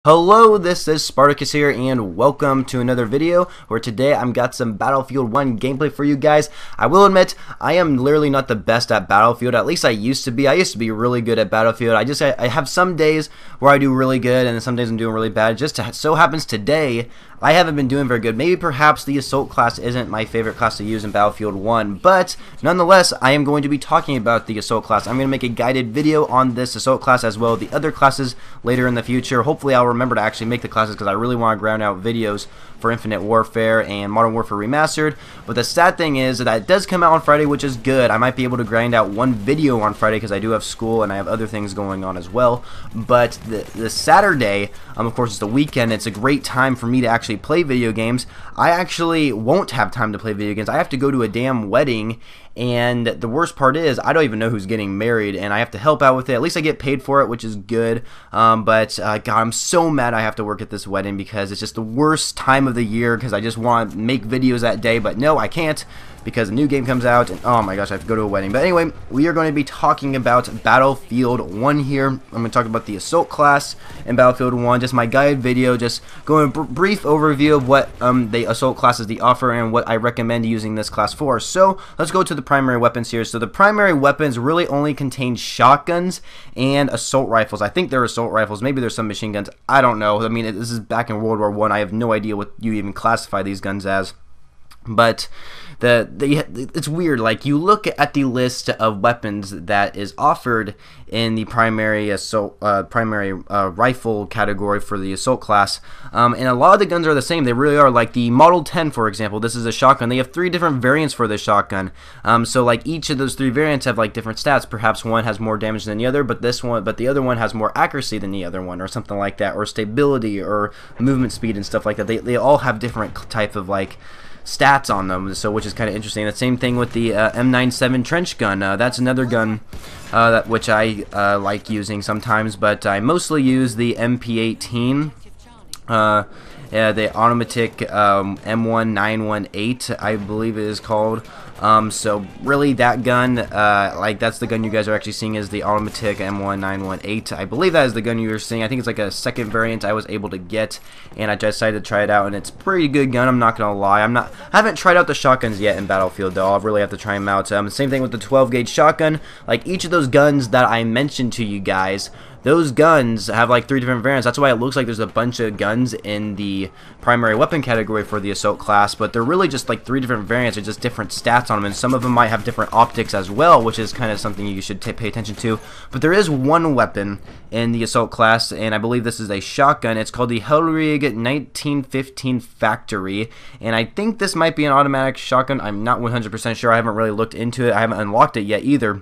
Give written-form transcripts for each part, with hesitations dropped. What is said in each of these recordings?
Hello, this is Spartacus here, and welcome to another video where today I've got some Battlefield 1 gameplay for you guys. I will admit, I am literally not the best at Battlefield. At least I used to be. I used to be really good at Battlefield. I have some days where I do really good, and then some days I'm doing really bad. Just so happens today, I haven't been doing very good. Maybe perhaps the Assault class isn't my favorite class to use in Battlefield 1, but nonetheless, I am going to be talking about the Assault class. I'm going to make a guided video on this Assault class as well as the other classes later in the future. Hopefully I'll remember to actually make the classes because I really want to ground out videos for Infinite Warfare and Modern Warfare Remastered. But the sad thing is that it does come out on Friday, which is good. I might be able to grind out one video on Friday because I do have school and I have other things going on as well. But the Saturday, of course, it's the weekend. It's a great time for me to actually play video games. I actually won't have time to play video games. I have to go to a damn wedding, and the worst part is I don't even know who's getting married, and I have to help out with it. At least I get paid for it, which is good. But God, I'm so mad I have to work at this wedding because it's just the worst time of the year because I just want to make videos that day, but no, I can't because a new game comes out, and oh my gosh, I have to go to a wedding. But anyway, we are going to be talking about Battlefield 1 here. I'm going to talk about the Assault class in Battlefield 1, just my guide video, just going a brief overview of what the Assault classes they offer and what I recommend using this class for. So let's go to the primary weapons here. So the primary weapons really only contain shotguns and assault rifles. I think they're assault rifles. Maybe there's some machine guns. I don't know. I mean, this is back in World War I. I have no idea what you even classify these guns as. But it's weird. Like, you look at the list of weapons that is offered in the primary assault, rifle category for the assault class, and a lot of the guns are the same. They really are. Like the Model 10, for example. This is a shotgun. They have 3 different variants for the shotgun. So like each of those 3 variants have like different stats. Perhaps one has more damage than the other, but the other one has more accuracy than the other one, or something like that, or stability, or movement speed and stuff like that. They all have different type of like stats on them, so which is kind of interesting. The same thing with the M97 trench gun. That's another gun which I like using sometimes, but I mostly use the MP18. The automatic M1918, I believe it is called. So really that gun, like that's the gun you guys are actually seeing is the automatic M1918. I believe that is the gun you were seeing. I think it's like a second variant I was able to get, and I decided to try it out, and it's a pretty good gun. I'm not gonna lie. I haven't tried out the shotguns yet in Battlefield though. I'll really have to try them out. Same thing with the 12 gauge shotgun. Like each of those guns that I mentioned to you guys, those guns have like 3 different variants. That's why it looks like there's a bunch of guns in the primary weapon category for the assault class, but they're really just like 3 different variants. They're just different stats on them, and some of them might have different optics as well, which is kind of something you should pay attention to. But there is one weapon in the assault class, and I believe this is a shotgun. It's called the Hellrig 1915 Factory, and I think this might be an automatic shotgun. I'm not 100% sure. I haven't really looked into it. I haven't unlocked it yet either.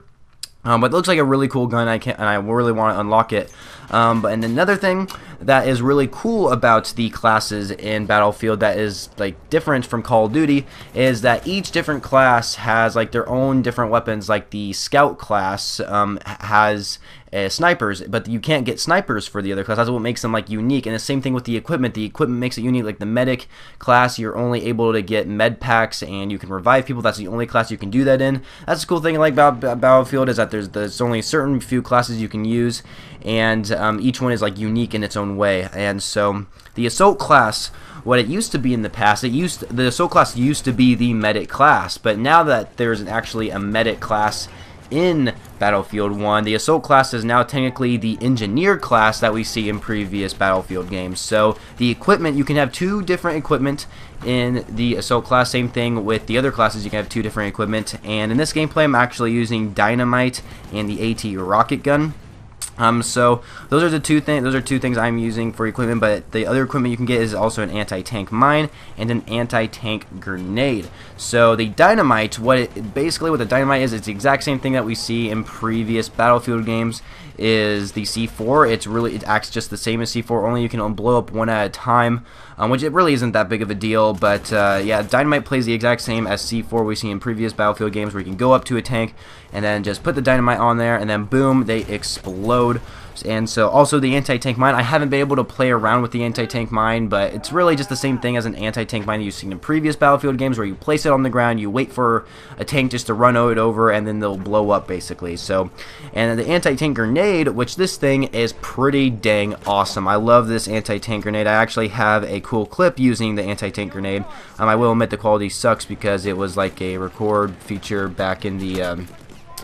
But it looks like a really cool gun. And I really want to unlock it. And another thing that is really cool about the classes in Battlefield that is like different from Call of Duty is that each different class has like their own different weapons. Like the Scout class has snipers, but you can't get snipers for the other class. That's what makes them like unique. And the same thing with the equipment. The equipment makes it unique. Like the medic class, you're only able to get med packs and you can revive people. That's the only class you can do that in. That's the cool thing like about Battlefield is that there's only a certain few classes you can use, and each one is like unique in its own way. And so the assault class, what it used to be in the past, the assault class used to be the medic class, but now that there's actually a medic class in Battlefield 1, the assault class is now technically the engineer class that we see in previous Battlefield games. So the equipment, you can have 2 different equipment in the assault class. Same thing with the other classes, you can have 2 different equipment. And in this gameplay, I'm actually using dynamite and the AT rocket gun. So those are the 2 things. Those are 2 things I'm using for equipment. But the other equipment you can get is also an anti-tank mine and an anti-tank grenade. So the dynamite, basically what the dynamite is, it's the exact same thing that we see in previous Battlefield games. Is the C4. It acts just the same as C4. Only you can blow up one at a time, which it really isn't that big of a deal. But yeah, dynamite plays the exact same as C4 we see in previous Battlefield games, where you can go up to a tank and then just put the dynamite on there, and then boom, they explode. And so also the anti-tank mine, I haven't been able to play around with the anti-tank mine, but it's really just the same thing as an anti-tank mine you've seen in previous Battlefield games, where you place it on the ground, you wait for a tank just to run it over, and then they'll blow up basically. So, and the anti-tank grenade, which this thing is pretty dang awesome. I love this anti-tank grenade. I actually have a cool clip using the anti-tank grenade. I will admit the quality sucks because it was like a record feature back in the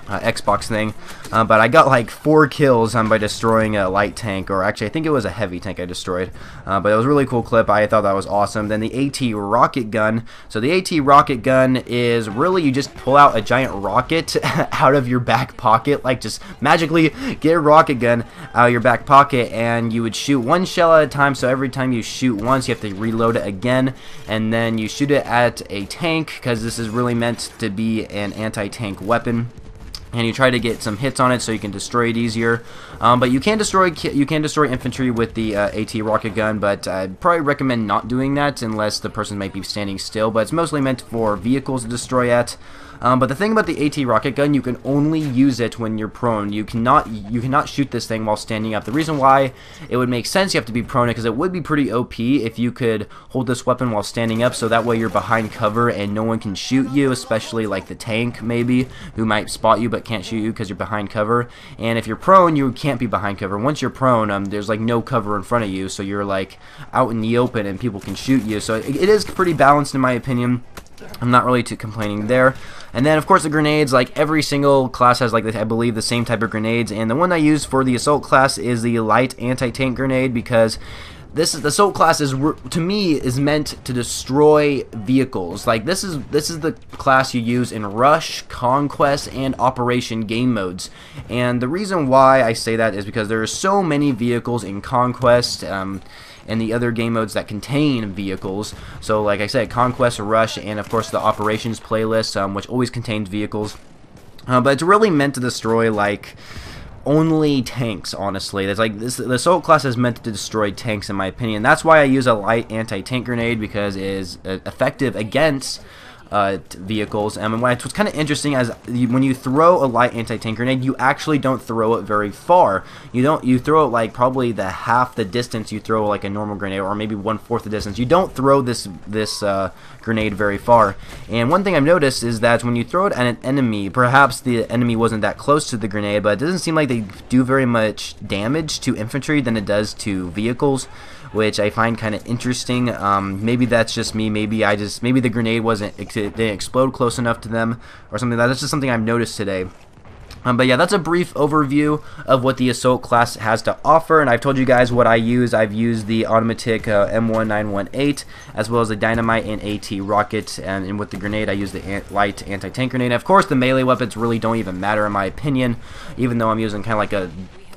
Xbox thing, but I got like 4 kills by destroying a light tank, or actually I think it was a heavy tank I destroyed, but it was a really cool clip. I thought that was awesome. Then the AT rocket gun. So the AT rocket gun is really, you just pull out a giant rocket out of your back pocket, like just magically get a rocket gun out of your back pocket, and you would shoot 1 shell at a time. So every time you shoot once, you have to reload it again, and then you shoot it at a tank, because this is really meant to be an anti-tank weapon. And you try to get some hits on it so you can destroy it easier. But you can destroy infantry with the AT rocket gun, but I'd probably recommend not doing that unless the person might be standing still. But it's mostly meant for vehicles to destroy at. But the thing about the AT rocket gun, you can only use it when you're prone. You cannot shoot this thing while standing up. The reason why it would make sense you have to be prone, because it would be pretty OP if you could hold this weapon while standing up, so that way you're behind cover and no one can shoot you, especially like the tank maybe, who might spot you but can't shoot you because you're behind cover. And if you're prone, you can't be behind cover. Once you're prone, there's like no cover in front of you, so you're like out in the open and people can shoot you. So it is pretty balanced in my opinion. I'm not really too complaining there. And then of course the grenades, like every single class has, like, I believe, the same type of grenades, and the one I use for the assault class is the light anti-tank grenade, because the assault class is, to me, is meant to destroy vehicles. Like this is the class you use in Rush, Conquest, and Operation game modes. And the reason why I say that is because there are so many vehicles in Conquest and the other game modes that contain vehicles. So like I said, Conquest, Rush, and of course the Operations playlist, which always contains vehicles. But it's really meant to destroy, like, only tanks, honestly. That's like this. The assault class is meant to destroy tanks, in my opinion. That's why I use a light anti-tank grenade, because it is effective against vehicles. And what's kind of interesting is when you throw a light anti-tank grenade, you actually don't throw it very far. You throw it like probably half the distance you throw like a normal grenade, or maybe 1/4 the distance. You don't throw this grenade very far. And one thing I've noticed is that when you throw it at an enemy, perhaps the enemy wasn't that close to the grenade, but it doesn't seem like they do very much damage to infantry than it does to vehicles, which I find kind of interesting. Maybe that's just me. Maybe the grenade didn't explode close enough to them or something. That's just something I've noticed today. But yeah, that's a brief overview of what the assault class has to offer, and I've told you guys what I use. I've used the automatic M1918, as well as the dynamite and AT rocket, and with the grenade I use the light anti-tank grenade. Of course, the melee weapons really don't even matter in my opinion, even though I'm using kind of like a,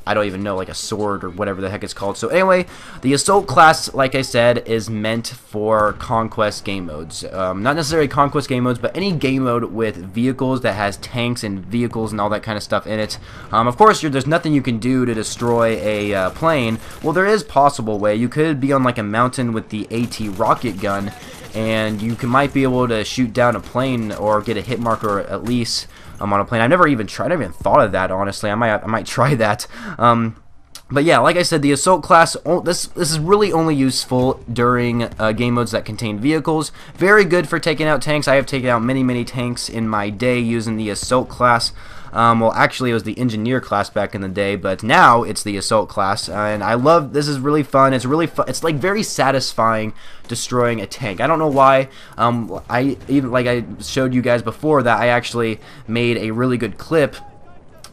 I don't even know, like a sword or whatever the heck it's called. So anyway, the assault class, like I said, is meant for Conquest game modes. Not necessarily Conquest game modes, but any game mode with vehicles that has tanks and vehicles and all that kind of stuff in it. Of course, there's nothing you can do to destroy a plane. Well, there is possible way. You could be on like a mountain with the AT rocket gun, and you might be able to shoot down a plane or get a hit marker at least on a plane. I've never even thought of that, honestly. I might try that. But yeah, like I said, the assault class, this is really only useful during game modes that contain vehicles. Very good for taking out tanks. I have taken out many tanks in my day using the assault class. Well, actually, it was the engineer class back in the day, but now it's the assault class, and I love. This is really fun. It's really fun. It's like very satisfying destroying a tank. I don't know why. Like I showed you guys before, that I actually made a really good clip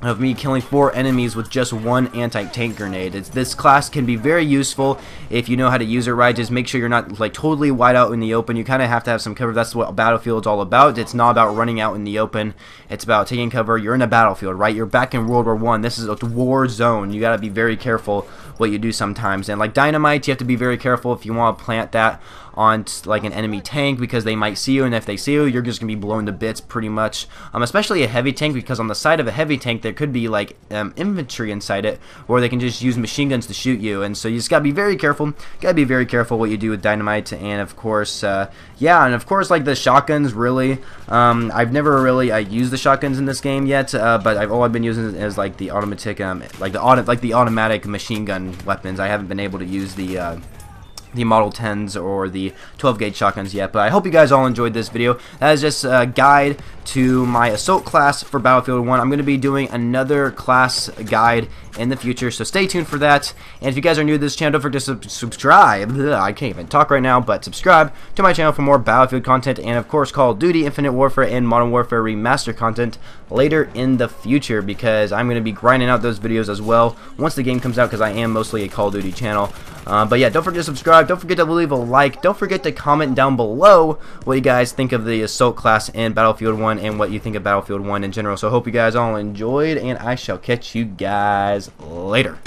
of me killing 4 enemies with just 1 anti-tank grenade. This class can be very useful if you know how to use it right. Just make sure you're not like totally wide out in the open. You kind of have to have some cover. That's what Battlefield's all about. It's not about running out in the open. It's about taking cover. You're in a battlefield, right? You're back in World War I. This is a war zone. You gotta be very careful what you do sometimes. And like dynamite, you have to be very careful if you want to plant that on like an enemy tank, because they might see you, and if they see you, you're just gonna be blown to bits pretty much. Especially a heavy tank, because on the side of a heavy tank there could be like infantry inside it, or they can just use machine guns to shoot you. And so you just gotta be very careful. Gotta be very careful what you do with dynamite. And of course, yeah, and of course, like the shotguns. Really, I've never really used the shotguns in this game yet, but all I've been using is like the automatic, like the automatic machine gun weapons. I haven't been able to use the Model 10s or the 12 gauge shotguns yet, but I hope you guys all enjoyed this video. That is just a guide to my assault class for Battlefield 1. I'm going to be doing another class guide in the future, so stay tuned for that. And if you guys are new to this channel, don't forget to subscribe. I can't even talk right now, but subscribe to my channel for more Battlefield content, and of course Call of Duty, Infinite Warfare, and Modern Warfare Remastered content later in the future, because I'm going to be grinding out those videos as well once the game comes out, because I am mostly a Call of Duty channel. But yeah, don't forget to subscribe, don't forget to leave a like, don't forget to comment down below what you guys think of the assault class in Battlefield 1 and what you think of Battlefield 1 in general. So I hope you guys all enjoyed, and I shall catch you guys later.